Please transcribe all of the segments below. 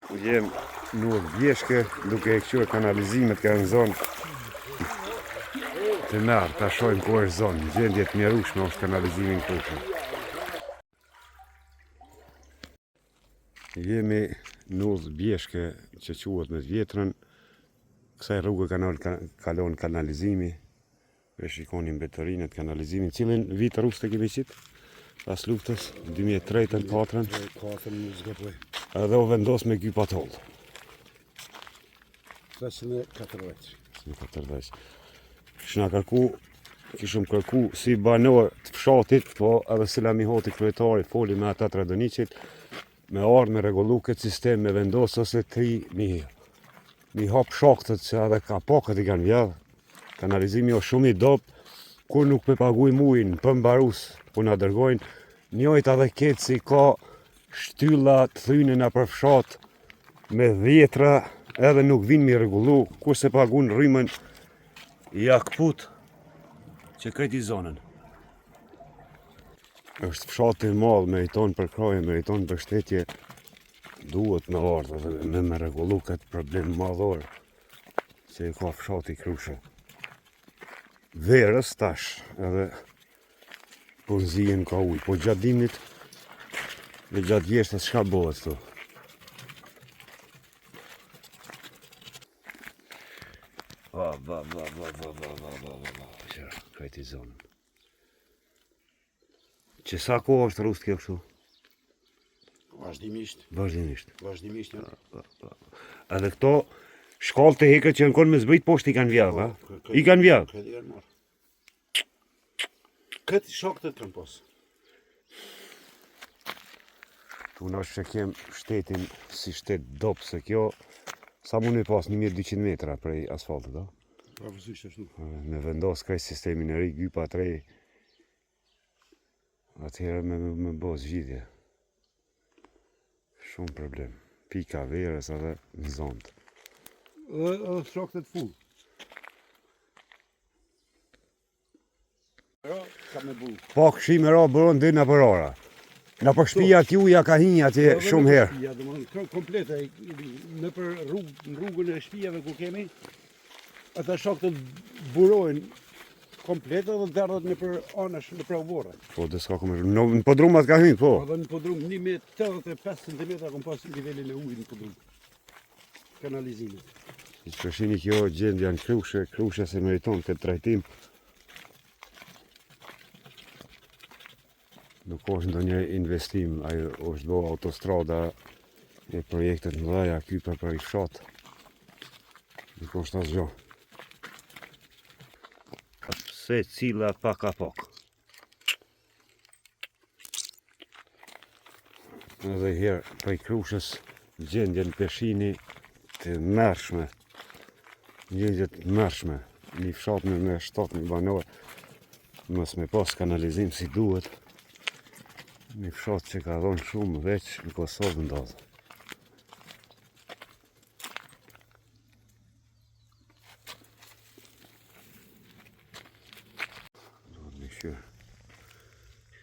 Jem në Vjeshke duke e këshuar kanalizimet ka në zonë të narë, ta shojmë ku është zonë, gjendje të mjerueshme është kanalizimin këtu. Jemi në Vjeshke që quhet me vjetrën, kësaj rrugë kalon kanalizimi, e shikoni mbetërinë të kanalizimit, cilën vit rrugës të kemi qitë? Pas luftës, 2003-ën, 2004-ën. 4-ën në zgëpoj. Edhe u vendos me ky patoll. 340. 340. Kishëm kërku si banor të fshatit, po edhe Selami Hoti kryetari foli me ata të Radoniqit, me ardhë me rregullu këtë sistem, me vendos ose mi hap shaktët që edhe ka pakët i kanë vjedhë. Kanalizimi është shumë i dopë, kur nuk pe paguj mujin, për mbarus, ku na dërgojnë, njojt edhe ketë si ka shtylla të thyne në përfshat me dhjetra, edhe nuk vinë mi rregullu, kur se pagun rrimën ja këput që kreti zonën. Është fshati i madh, meriton për kraje, meriton për shtetje, duhet me ardhë dhe me rregullu këtë problem madhor që ka fshati Krushe. Verës tash, edhe kur zihen ka ujë, po gjatë dimnit dhe gjatë vjeshtës çka bëhet këtu? Kreti zonën. Që sa kohë është rrugë kjo kështu? Vazhdimisht. Vazhdimisht. Edhe këto shkallë të hekët që në konë me zbrit poshtë i kanë vjedhë, ha? I kanë vjedhë? Këtë i kanë marrë. Këtë shokët të kanë posë. Tu në është që kem shtetin si shtet dopë, se kjo sa mund me pas 1200 metra prej asfaltit, da? Prafësisht ashtu. Me vendos krejt sistemin e ri, gypa të rej, atëherë me bo zgjidhje. Shumë problem. Pika verës edhe në zonët. Edhe shokët të full. Ka me bu. Po këshim e ra bëron dhe në përara. Në për shpia t'juja ka hinja atje shumë herë. Komplete, në për rrugën e shpijave ku kemi, ata shokët të burojnë komplete dhe derdhet në për anash në për vorë. Po dhe s'ka këmë në podrumat ka hinë, po. Edhe në podrum 1,85 cm kom pas nivelin e ujit në podrum. Kanalizimit. Që shini kjo gjendja në Krushe se meriton këtë trajtim. Nuk është ndonjë investim, ajo është do autostrada e projektet në dhaja, kype për i fshat. Nuk është asgjë. Se cila pak a pak. Edhe herë prej Krushës gjendjen Peshini të mërshme. Gjendje të mërshme. Një fshat me 7.000 banor. Mos me pas kanalizim si duhet. Një fshat që ka dhonë shumë veç në Kosovë ndodhë. Në shërë.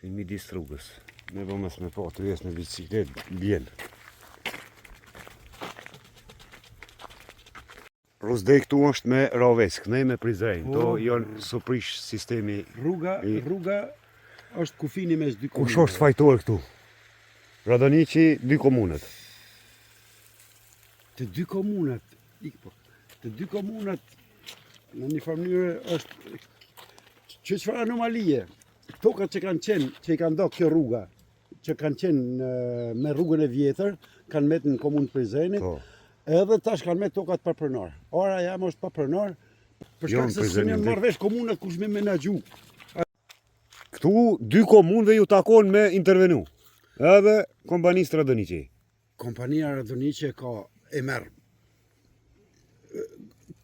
Në midis rrugës. Ne po mos me pa të jes me biciklet bjen. Rusdej këtu është me Ravesk, ne me Prizren. To janë suprish sistemi. Rruga është kufini mes dy komunave. Kush është fajtor këtu? Radoniqi, dy komunët. Të dy komunat, në një farë mënyrë është që çfarë anomalie. Tokat që kanë qenë, që i kanë do kjo rruga, që kanë qenë me rrugën e vjetër, kanë met në komunë Prizrenit, edhe tash kanë met tokat papërnar. Ora jam është papërnar, për shkak se s'e marrë vesh komunat kush me menaxhu. Këtu dy komunëve ju takon me intervenu, edhe kompanisë Radoniqi. Kompania Radoniqi e merr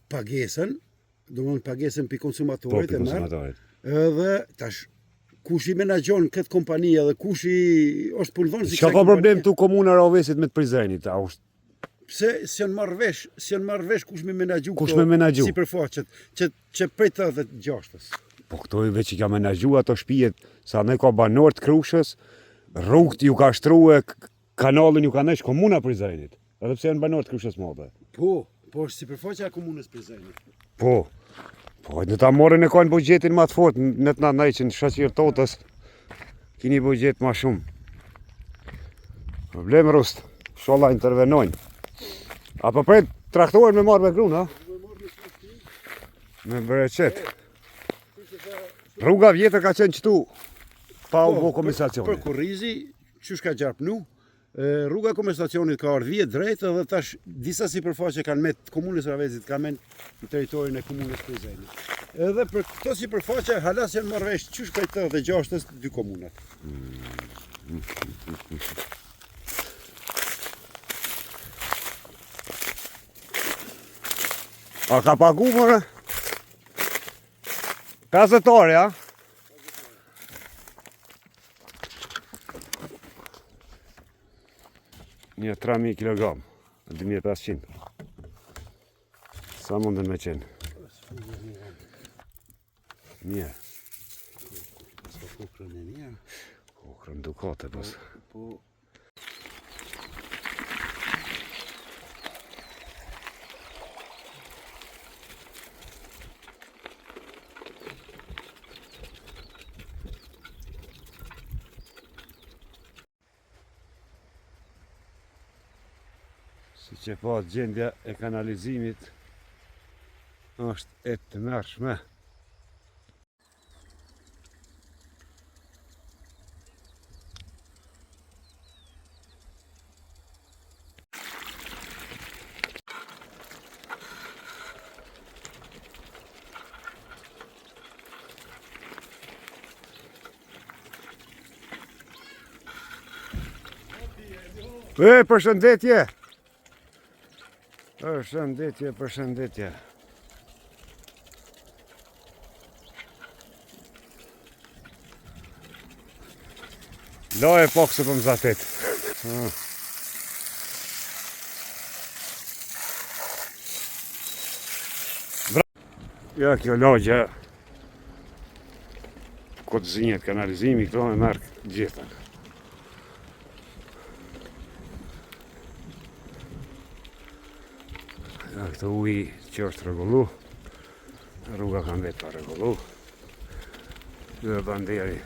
pagesën, domthonë pagesën për konsumatorit e merr. Edhe tash kush i menaxhon këtë kompani edhe kush i është punëdhën si çka ka problem tu komuna Ravesit me të Prizrenit, pse s'janë marrë vesh kush me menaxhu sipërfaqet që prej 86-s. Po këto i veç i ka menaxhu ato shtëpijet, sa ne ka banor të Krushës, rrugët ju ka shtruar, kanalin ju ka nesh komuna Prizrenit. Edhe pse janë banorë të Kryshës Madhe. Po është sipërfaqja e komunës Prizrenit. Po, në ta morën e kanë bugjetin ma të fort, në të nëndaj që në shaqirë totës, kini bugjet ma shumë. Problem rust, sholla intervenojnë. Apo prej traktorën me marrë me grun, ha? Me bereqet. Rruga vjetër ka qenë qëtu, pa u bo komisacioni. Për kurrizi, qysh ka gjarpnu, rruga kompensacionit ka ardhur vjet drejt edhe tash disa sipërfaqe kanë me të komunës Ravezit, kanë me në territorin e komunës Prizrenit. Edhe për këto sipërfaqe halas janë marrë vesh qysh prej të dhe gjashtës dy komunat. A ka pagu mëre? 50 orë, ja? Një 3.000 kg, 2.500. Sa mundën me qenë? Mirë. Kokrën e mirë. Kokrën dukate, pas. Po Si që pa gjendja e kanalizimit është e të mërshme. Përshëndetje! Përshëndetje. Laje pak se për më zatet. Ja, kjo lagja këtë zinjet kanalizimi, këto me merë gjitha. Ja, këto uji që është regullu, rruga kanë vetë pa regullu, dhe banderi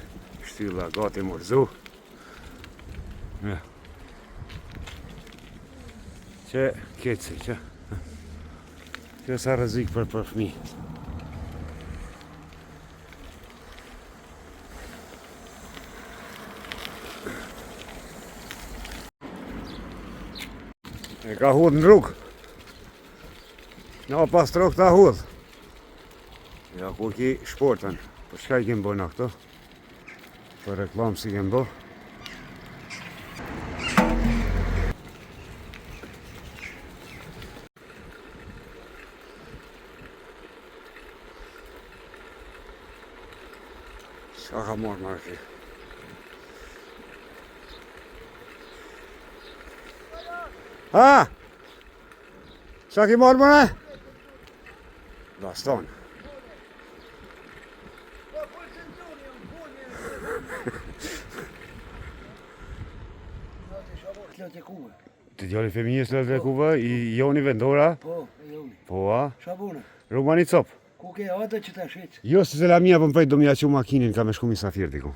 shtylla gati mërzu. Ja. Që keci, që kjo sa rrezik për fëmi. E ka hudh në rrugë. Në pas trok ta hudh. Ja ku ki shportën. Për shka i kemë bëna këto? Për reklamë si kemë bë. Qa ka morë marrë ki? Ha? Qa ki morë mëre? Baston. Të djali feminjes lë të kuve, i joni vendora? Po, joni. Po, a? Shabune. Rumani cop. Ku ke atë që ta shit? Jo, se la mia për mpejt do mja që makinin ka me shku misafir diku.